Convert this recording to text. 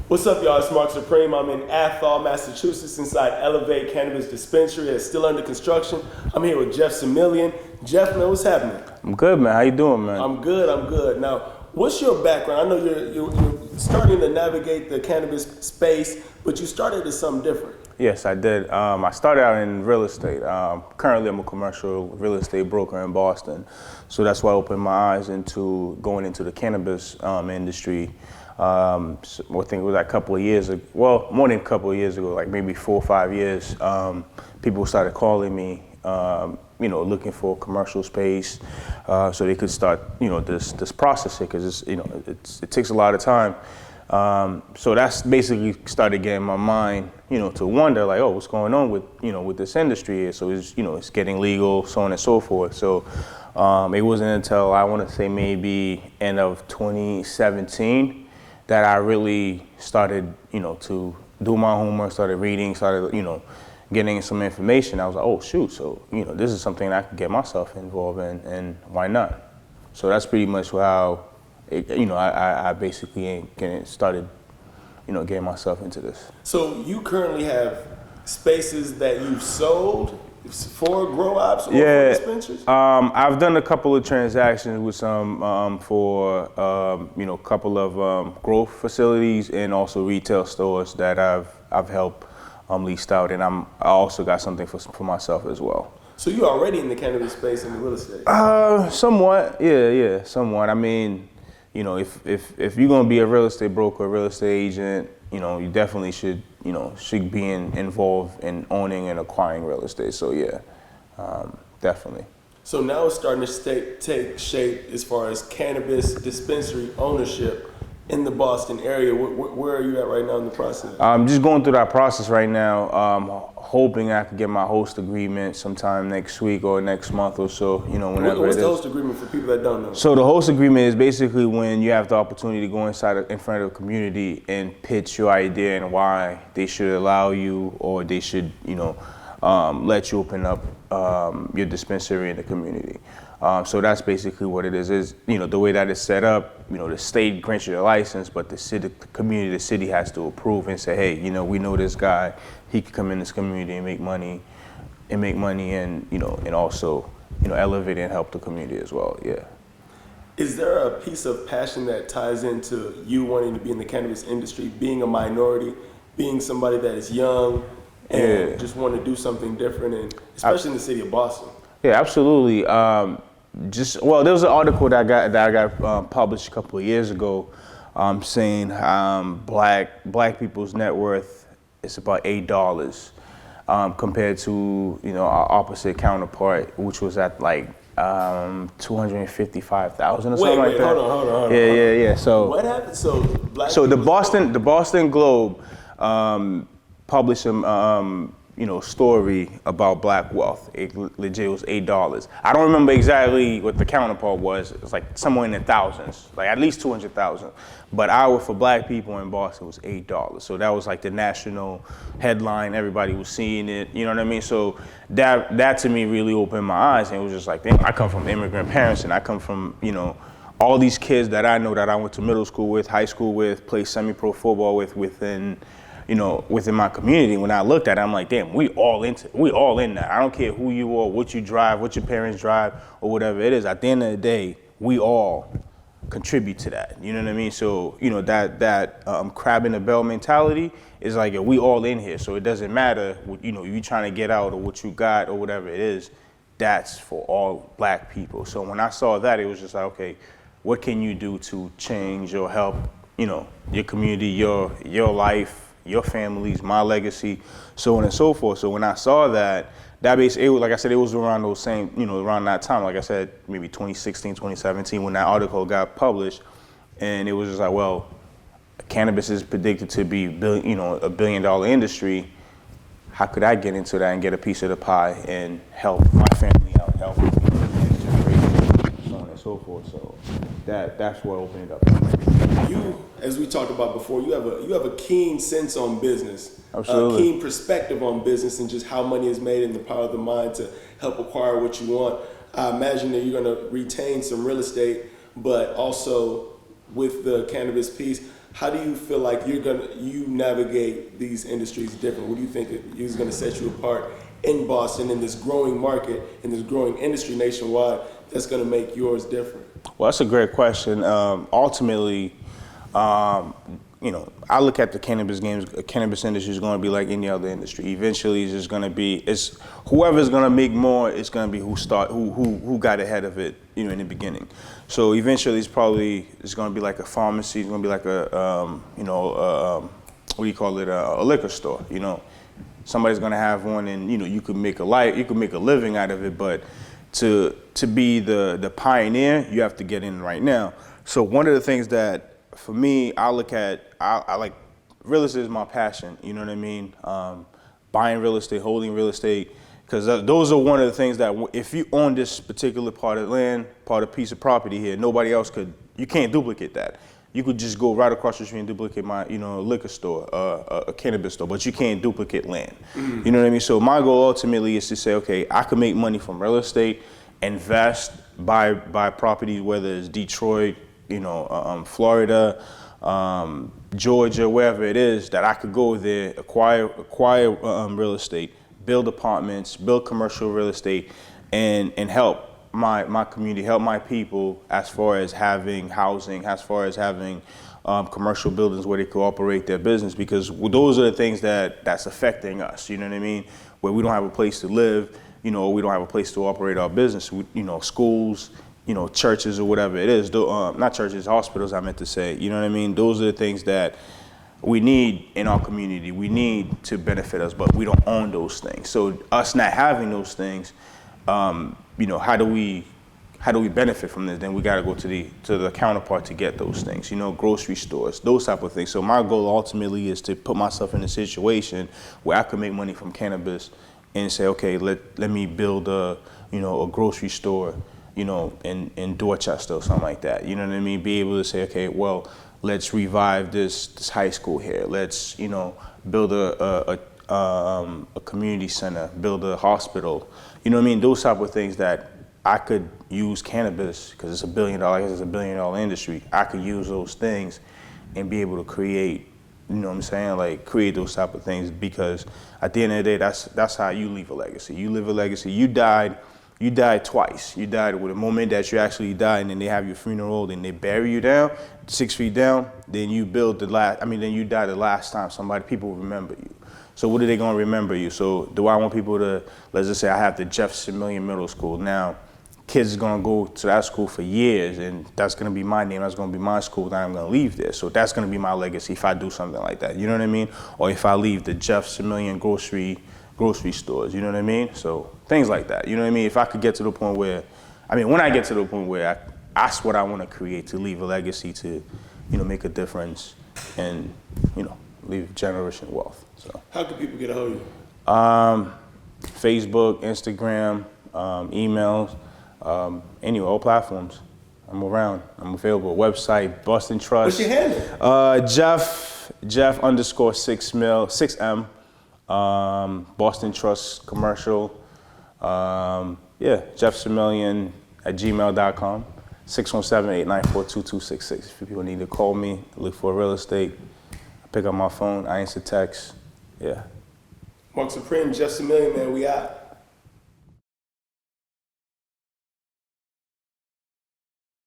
What's up, y'all? It's Mark Supreme. I'm in Athol, Massachusetts, inside Elevate Cannabis Dispensary. It's still under construction. I'm here with Jeff Similien. Jeff, man, what's happening? I'm good, man. How you doing, man? I'm good. Now, what's your background? I know you're starting to navigate the cannabis space, but you started as something different. Yes, I did. I started out in real estate. Currently, I'm a commercial real estate broker in Boston. So that's why I opened my eyes into going into the cannabis industry. I think it was like a couple of years ago, well, more than a couple of years ago, like maybe 4 or 5 years, people started calling me, looking for commercial space, so they could start, this process here, because it takes a lot of time. So that's basically started getting my mind, to wonder like, oh, what's going on with this industry here? So it's getting legal, so on and so forth. So it wasn't until I want to say maybe end of 2017 that I really started, to do my homework, started reading, getting some information. I was like, oh shoot, so this is something I could get myself involved in, and why not? So that's pretty much how I basically started, getting myself into this. So you currently have spaces that you've sold for grow ops or for dispensaries? I've done a couple of transactions with some for a couple of growth facilities and also retail stores that I've helped leased out, and I also got something for myself as well. So you're already in the cannabis space in the real estate? Somewhat, yeah, somewhat. I mean, if you're gonna be a real estate broker, a real estate agent, you definitely should be involved in owning and acquiring real estate. So yeah, definitely. So now it's starting to take shape as far as cannabis dispensary ownership in the Boston area. Where are you at right now in the process? I'm just going through that process right now. Hoping I could get my host agreement sometime next week or next month or so, whenever What's it is. the host agreement for people that don't know? So the host agreement is basically when you have the opportunity to go in front of a community and pitch your idea and why they should allow you, or they should, let you open up your dispensary in the community. So that's basically what it is the way that it's set up, the state grants you the license, but the city has to approve and say, hey, we know this guy, he could come in this community and make money and also, elevate and help the community as well, yeah. Is there a piece of passion that ties into you wanting to be in the cannabis industry, being a minority, being somebody that is young and just want to do something different, and especially in the city of Boston? Yeah, absolutely. There was an article that I got published a couple of years ago, saying black people's net worth is about $8, compared to our opposite counterpart, which was at like 255,000 or something like that. Hold on. Yeah. So what happened? So the Boston Globe published a story about black wealth. It legit was $8. I don't remember exactly what the counterpart was. It was like somewhere in the thousands, like at least 200,000. But for black people in Boston was $8. So that was like the national headline. Everybody was seeing it. You know what I mean? So that to me really opened my eyes, and it was just like, damn, I come from immigrant parents, and I come from all these kids that I know that I went to middle school with, high school with, played semi-pro football within my community. When I looked at it, I'm like, damn, we all in that. I don't care who you are, what you drive, what your parents drive, or whatever it is. At the end of the day, we all contribute to that. You know what I mean? So, that crab in the barrel mentality is like, we all in here. So it doesn't matter, you trying to get out or what you got or whatever it is. That's for all black people. So when I saw that, it was just like, okay, what can you do to change or help, your community, your life, your families, my legacy, so on and so forth. So when I saw that basically, like I said, it was around those same, around that time, like I said, maybe 2016, 2017, when that article got published, and it was just like, well, cannabis is predicted to be a billion-dollar industry. How could I get into that and get a piece of the pie and help my family out, help the next generation, so on and so forth. So that's what opened it up. You, as we talked about before, you have a keen sense on business, absolutely, a keen perspective on business and just how money is made and the power of the mind to help acquire what you want. I imagine that you're going to retain some real estate, but also with the cannabis piece, How do you feel like you navigate these industries different? What do you think is going to set you apart in Boston, in this growing market, in this growing industry nationwide, that's going to make yours different? Well, that's a great question. Ultimately, I look at the cannabis industry is going to be like any other industry. Eventually, it's just going to be, whoever's going to make more, it's going to be who got ahead of it, in the beginning. So eventually, it's going to be like a pharmacy. It's going to be like a liquor store. Somebody's going to have one, and you could make a living out of it. But to be the pioneer, you have to get in right now. So one of the things that for me, I like real estate is my passion. You know what I mean? Buying real estate, holding real estate, because those are one of the things that if you own this particular part of land, part of piece of property here, nobody else you can't duplicate that. You could just go right across the street and duplicate my, liquor store, a cannabis store, but you can't duplicate land. You know what I mean? So my goal ultimately is to say, okay, I can make money from real estate, invest, buy properties, whether it's Detroit, Florida, Georgia, wherever it is, that I could go there, acquire real estate, build apartments, build commercial real estate, and help my community, help my people as far as having housing, as far as having commercial buildings where they could operate their business, because those are the things that's affecting us, you know what I mean? Where we don't have a place to live, we don't have a place to operate our business, schools, churches or whatever it is, not churches, hospitals, I meant to say, you know what I mean? Those are the things that we need in our community. We need to benefit us, but we don't own those things. So us not having those things, how do we benefit from this? Then we got to go to the counterpart to get those things, grocery stores, those type of things. So my goal ultimately is to put myself in a situation where I can make money from cannabis and say, okay, let me build a grocery store, in Dorchester or something like that. You know what I mean? Be able to say, okay, well, let's revive this high school here. Let's, build a community center, build a hospital. You know what I mean? Those type of things that I could use cannabis, because it's a $1 billion industry. I could use those things and be able to create, create those type of things, because at the end of the day, that's how you leave a legacy. You leave a legacy. You died twice. You died with a moment that you actually died, and then they have your funeral, then they bury you down 6 feet down. Then you then you die the last time people remember you. So what are they gonna remember you? So do I want people to, let's just say I have the Similien Middle School. Now, kids are gonna go to that school for years, and that's gonna be my name, that's gonna be my school, that I'm gonna leave there. So that's gonna be my legacy if I do something like that, you know what I mean? Or if I leave the Similien grocery stores, you know what I mean? So things like that, you know what I mean? If I could get to the point where, when I get to the point where that's what I want to create, to leave a legacy, to, make a difference, and, leave generation wealth. So how can people get a hold of you? Facebook, Instagram, emails, anyway, all platforms. I'm around. I'm available. Website, Boston Trust. What's your handle? Jeff_6M. Boston Trust Commercial. Jeff Similien @gmail.com. 617-894-2266. If people need to call me, look for real estate, I pick up my phone, I answer texts. Yeah. Mark Supreme, Jeff Similien, man, we out.